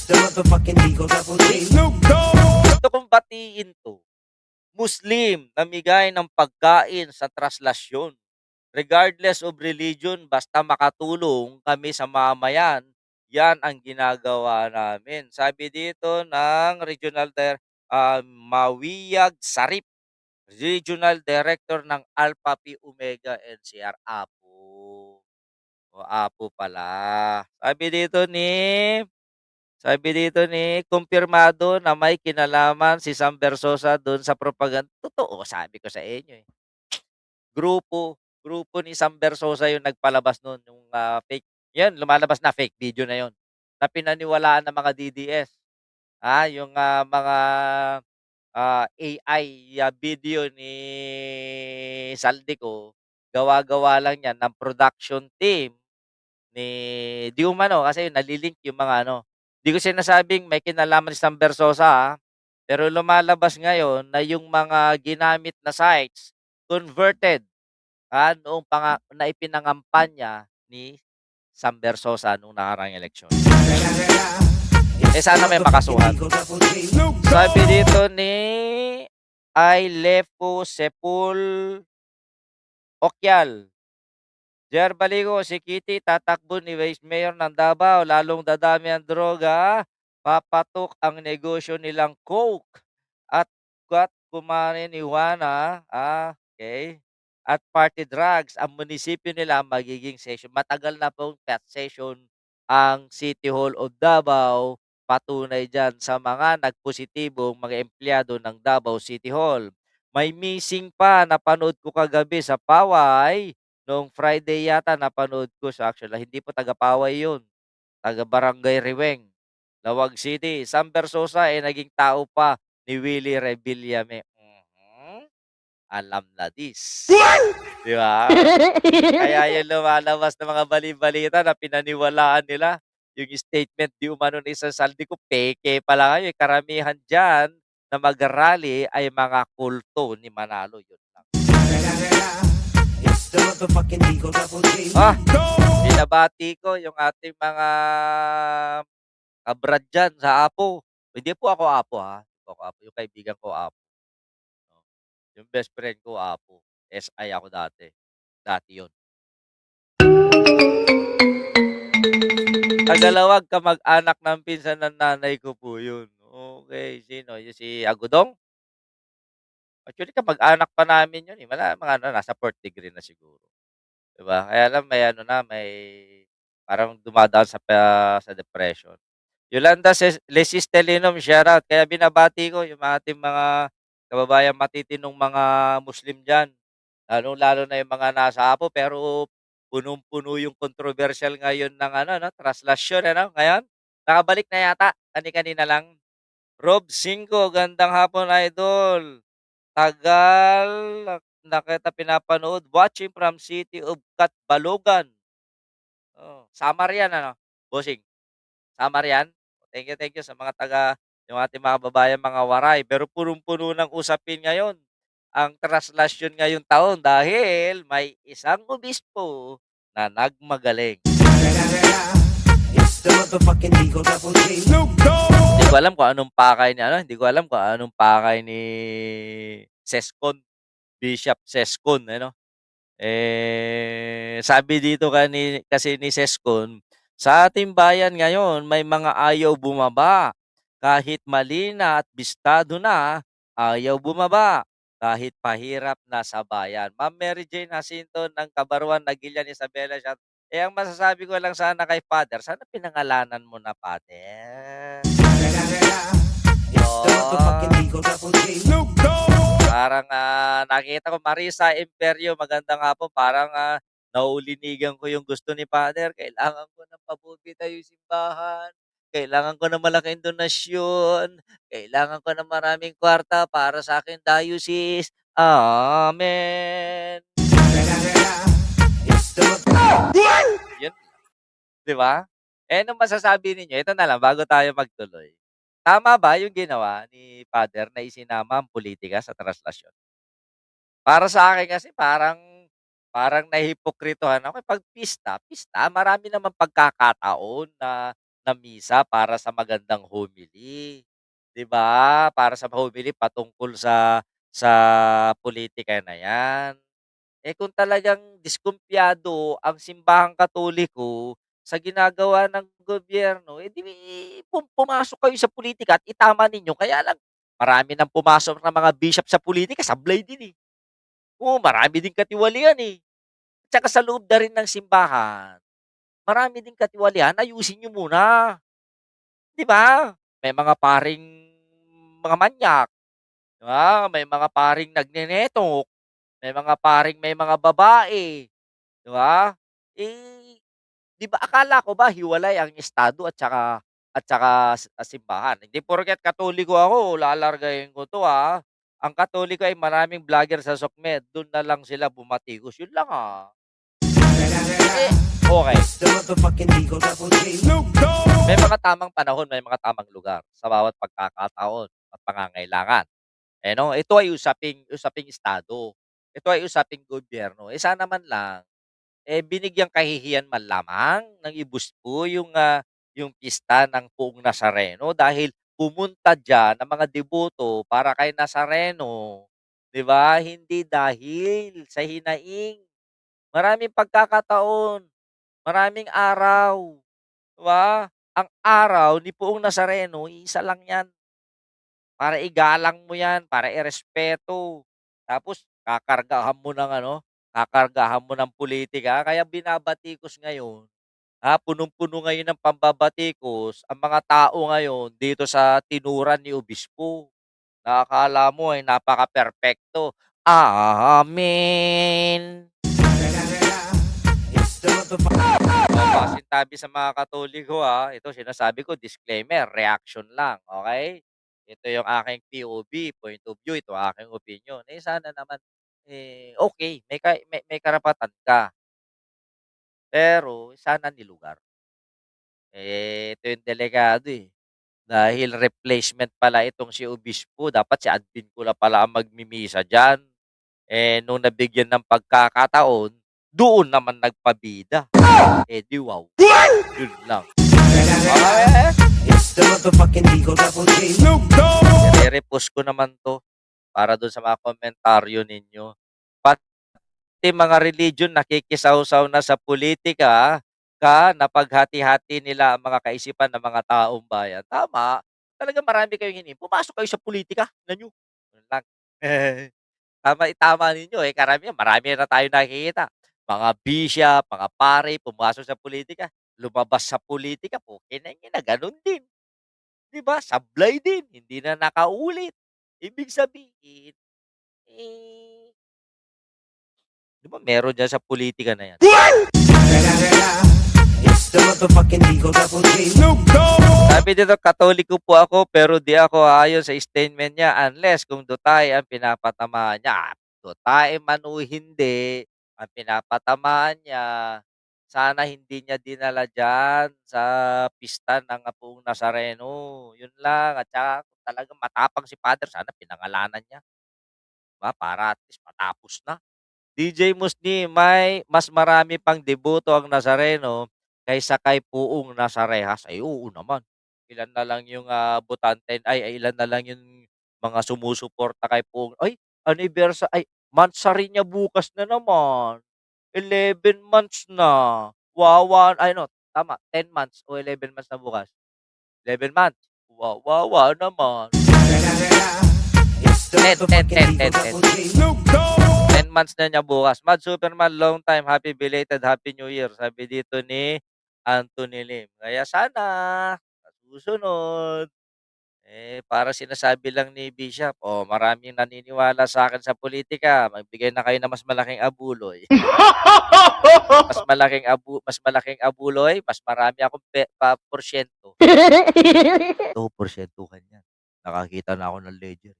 the motherfucking Eagle Double G. Gusto kong batiin 'to, Muslim namigay ng pagkain sa traslasyon. Regardless of religion, basta makatulong kami sa mamayan, yan ang ginagawa namin. Sabi dito ng Mawiyag Sarip, Regional Director ng Alpha Pi Omega NCR, Apo. O Apo pala. Sabi dito ni kumpirmado na may kinalaman si Sam Versosa doon sa propaganda. Totoo, sabi ko sa inyo eh. Grupo ni Sam Versosa yung nagpalabas nun, yung fake, yan, lumalabas na fake video na yon na pinaniwalaan ng mga DDS. Yung mga AI video ni Saldico, gawa-gawa lang yan ng production team ni di umano kasi nalilink yung mga ano. Di ko sinasabing may kinalaman si Sam Versosa, pero lumalabas ngayon na yung mga ginamit na sites converted, noong na ipinangampanya ni Sam Versosa nung nakaraang eleksyon. Sana may makasuhan. Sabi dito ni Ailepo Sepul Okyal, Jer Baligo, si Kitty tatakbo ni Vice Mayor ng Davao, lalong dadami ang droga, papatok ang negosyo nilang coke at kumare ni Juana, okay, at party drugs. Ang munisipyo nila magiging session. Matagal na pong pet session ang City Hall of Davao. Patunay dyan sa mga nagpositibong mga empleyado ng Davao City Hall. May missing pa, napanood ko kagabi sa Paway. Noong Friday yata napanood ko siya, actually hindi po taga-Paway 'yun, taga-Barangay Riweng, Lawag City. Sam Versosa, naging tao pa ni Willie Revillame. Alam na this. 'Di ba? Kaya yung lumalabas na mga bali-balita na pinaniwalaan nila, yung statement di umano ni isang Saldico, peke pala ngayon. Karamihan diyan na mag-rally ay mga kulto ni Manalo, yun lang. It's the motherfucking Eagle Double G. Binabati ko yung ating mga kabrad diyan sa Apo. Hindi po ako Apo, hindi po ako Apo, yung kaibigan ko Apo, no. Yung best friend ko Apo, SI ako dati. Dati yun. Tagalawag, kamag-anak ng pinsan ng nanay ko po yun. Okay, sino? Yung si Agudong? Actually, kamag-anak pa namin yun, eh. Mga ano, nasa 4th degree na siguro. 'Di ba? Kaya lang may ano na, may parang dumadaan sa depression. Yolanda Lesistelinum, shoutout. Kaya binabati ko yung ating mga kababayang matitinong mga Muslim diyan, lalong-lalo na yung mga nasa Apo, pero punong-puno yung controversial ngayon ng ano 'no, traslasyon ano, ngayon. Nakabalik na yata, kani-kanina lang. Rob Cinco, gandang hapon idol. Tagal na kita pinapanood, watching from City of Catbalogan. Samar yan ano, bossing? Samar yan? Thank you sa mga yung ating mga babayang mga Waray. Pero punong-puno ng usapin ngayon ang traslasyon ngayong taon dahil may isang obispo na nagmagaling. It's the motherfucking Eagle Double G. Hindi ko alam kung anong pakay ni ano, hindi ko alam kung anong pakay ni Sescon, Bishop Sescon ano. Sabi dito kasi ni Sescon, sa ating bayan ngayon may mga ayaw bumaba. Kahit malina at bistado na, ayaw bumaba. Kahit pahirap na sa bayan. Ma'am Mary Jane Jacinto ng Kabaruan, Nagilian, Isabela, shout. Ang masasabi ko lang sana kay Father, sana pinangalanan mo na, Father. It's the motherfucking Yun. Eagle Double G. Parang, nakita ko Marisa Imperio, magandang hapon. Parang, naulinigan ko yung gusto ni Father. Kailangan ko ng pabuti tayo simbahan. Kailangan ko ng malaking donasyon. Kailangan ko ng maraming kwarta para sa aking diocese. Amen. It's the Yun, 'di ba? Anong masasabi ninyo? Ito na lang bago tayo magtuloy. Tama ba yung ginawa ni Father na isinama ang pulitika sa translasyon? Para sa akin kasi parang parang nahihipokritohan ako, eh. 'Pag pista, pista. Marami namang pagkakataon na na misa para sa magandang homily, 'di ba? Para sa homily patungkol sa pulitika na 'yan. Eh, kung talagang diskumpiyado ang simbahang Katoliko sa ginagawa ng gobyerno, eh, 'di pumasok kayo sa pulitika at itama ninyo. Kaya lang marami ng pumasok na mga bishop sa pulitika sablay din, eh. Oo, marami ding katiwalian, eh. Tsaka sa loob na rin ng simbahan, marami ding katiwalian, ayusin niyo muna, 'di ba? May mga paring mga manyak, 'di ba? May mga paring nagnenetok, may mga paring may mga babae, 'di ba? Eh, 'di ba akala ko ba hiwalay ang estado at saka simbahan? Hindi porket Katoliko ako lalargayin ko 'to, Ang Katoliko ay maraming vlogger sa SOCMED, dun na lang sila bumatikos, yun lang, Eh, okey. It's the motherfucking Eagle Double G. May mga tamang panahon, may mga tamang lugar sa bawat pagkakataon at pangangailangan. Eh, 'no, ito ay usaping usaping estado, ito ay usaping gobyerno. Eh, sana man lang, binigyang kahihiyan man lamang ng Ibuspo yung pista ng Poong Nazareno dahil pumunta diyan ang mga deboto para kay Nazareno, 'di ba? Hindi dahil sa hinaing. Maraming pagkakataon, maraming araw, 'di ba? Ang araw ni Poong Nazareno, iisa lang 'yan. Para igalang mo 'yan, para irespeto. Tapos kakargahan mo ng pulitika. Kaya binabatikos ngayon, punong-puno ngayon ng pambabatikos ang mga tao ngayon dito sa tinuran ni obispo, na akala mo ay napakaperpekto. Amen. It's the motherfucking Pasintabi sa mga Katoliko, ito sinasabi ko disclaimer, reaction lang, okay? Ito yung aking POV, point of view, ito aking opinion. Eh, sana naman, okey may karapatan ka, pero sana nilugar. Ito yung delikado, dahil replacement pala itong si obispo, dapat si admin ko na pala ang magmimisa diyan. Nung nabigyan ng pagkakataon, doon naman nagpabida. Di wow, yun lang. It's the motherfucking Eagle Double G. Ire-repost ko naman 'to para dun sa mga komentaryo ninyo. Pati mga religion nakikisawsaw na sa pulitika, napaghati-hati nila ang mga kaisipan ng mga taong bayan. Tama, talagang marami kayong pumasok kayo sa pulitika, tignan niyo, yun lang. Itama ninyo, karamihan marami na tayong nakikita. Mga bishop, mga pare, pumasok sa pulitika, lumabas sa pulitika, pukinang ina, ganun din. 'Di ba, sablay din, hindi na nakaulit. Ibig sabihin, eh, 'di ba meron diyan sa pulitika na 'yan. It's the motherfucking Eagle Double G. Sabi dito, Katoliko po ako pero di ako ayon sa statement niya unless kung dutay ang pinapatamaan niya. Dutay man o hindi, ang pinapatamaan niya, sana hindi niya dinala diyan sa pista ng Poong Nazareno. Yun lang. At saka kung talagang matapang si Father, sana pinangalanan niya, 'di ba, para at least matapos na. DJ Musni, mas marami pang deboto ang Nazareno kaysa kay Poong Nazarehas. Ay, oo naman. Ilan na lang yung, botante ilan na lang yung mga sumusuporta kay Poong monthsary niya bukas na naman. 11 months na. Ay no, tama, 10 months o 11 months na bukas. 11 months. Wawa naman. It's the 10, 10, motherfucking 10, 10, Eagle 10. Double G. 10 months na niya bukas. Mad Superman, long time. Happy belated Happy New Year. Sabi dito ni Anthony Lim. Kaya sana sa susunod, para sinasabi lang ni Bishop, maraming naniniwala sa akin sa politika. Magbigay na kayo ng mas malaking abuloy. Mas malaking abuloy, mas marami akong porsyento. Ito, porsyentuhan yan. Nakakita na ako ng ledger.